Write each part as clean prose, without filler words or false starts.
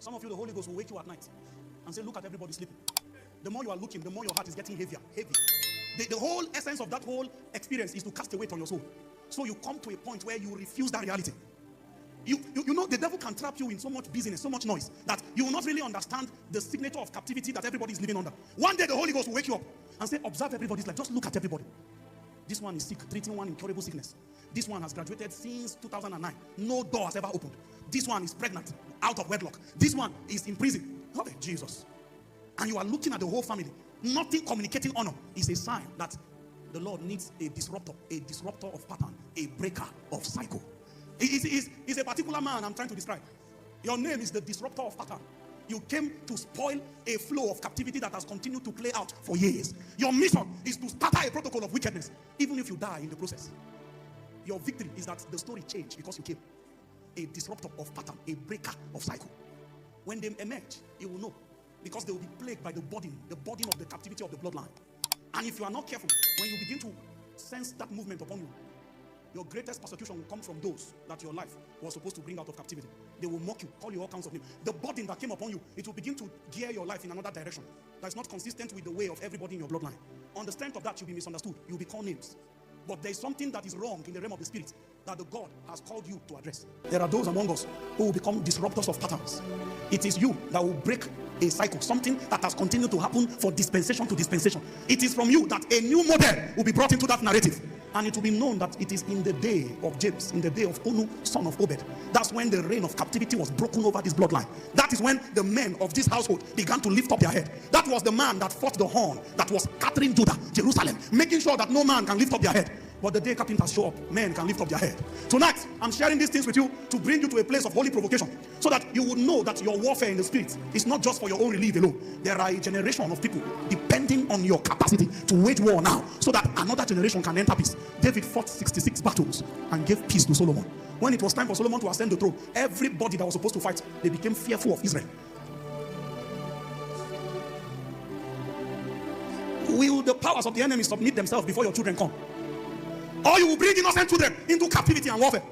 Some of you, the Holy Ghost will wake you at night and say, look at everybody sleeping. The more you are looking, the more your heart is getting heavier. The whole essence of that whole experience is to cast a weight on your soul. So you come to a point where you refuse that reality. You know, the devil can trap you in so much business, so much noise, that you will not really understand the signature of captivity that everybody is living under. One day the Holy Ghost will wake you up and say, observe everybody's life. Just look at everybody. This one is sick, treating one incurable sickness. This one has graduated since 2009. No door has ever opened. This one is pregnant, out of wedlock. This one is in prison. Oh, Jesus. And you are looking at the whole family. Nothing communicating honor is a sign that the Lord needs a disruptor of pattern, a breaker of cycle. It's a particular man I'm trying to describe. Your name is the disruptor of pattern. You came to spoil a flow of captivity that has continued to play out for years. Your mission is to scatter a protocol of wickedness, even if you die in the process. Your victory is that the story changed because you came. A disruptor of pattern, a breaker of cycle. When they emerge, you will know. Because they will be plagued by the burden of the captivity of the bloodline. And if you are not careful, when you begin to sense that movement upon you, your greatest persecution will come from those that your life was supposed to bring out of captivity. They will mock you, call you all kinds of names. The burden that came upon you, it will begin to gear your life in another direction that is not consistent with the way of everybody in your bloodline. On the strength of that, you'll be misunderstood. You'll be called names. But there is something that is wrong in the realm of the spirit that the God has called you to address. There are those among us who will become disruptors of patterns. It is you that will break a cycle, something that has continued to happen for dispensation to dispensation. It is from you that a new model will be brought into that narrative. And it will be known that it is in the day of James, in the day of Onu, son of Obed. That's when the reign of captivity was broken over this bloodline. That is when the men of this household began to lift up their head. That was the man that fought the horn, that was scattering Judah, Jerusalem, making sure that no man can lift up their head. But the day carpenters show up, men can lift up their head. Tonight, I'm sharing these things with you to bring you to a place of holy provocation, so that you would know that your warfare in the spirit is not just for your own relief alone. There are a generation of people depending on your capacity to wage war now, so that another generation can enter peace. David fought 66 battles and gave peace to Solomon. When it was time for Solomon to ascend the throne, everybody that was supposed to fight, they became fearful of Israel. Will the powers of the enemy submit themselves before your children come? Or you will bring innocent children into captivity and warfare?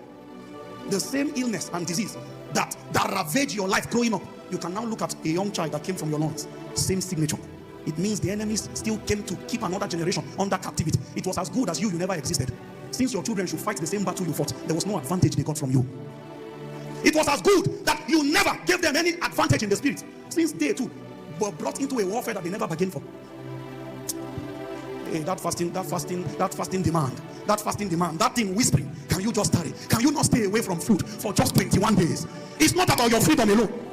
The same illness and disease that ravaged your life growing up, you can now look at a young child that came from your loins. Same signature. It means the enemies still came to keep another generation under captivity. It was as good as you never existed. Since your children should fight the same battle you fought, there was no advantage they got from you. It was as good that you never gave them any advantage in the spirit, since they too were brought into a warfare that they never bargained for. Hey, that fasting demand, that thing whispering, can you just tarry? Can you not stay away from food for just 21 days? It's not about your freedom alone.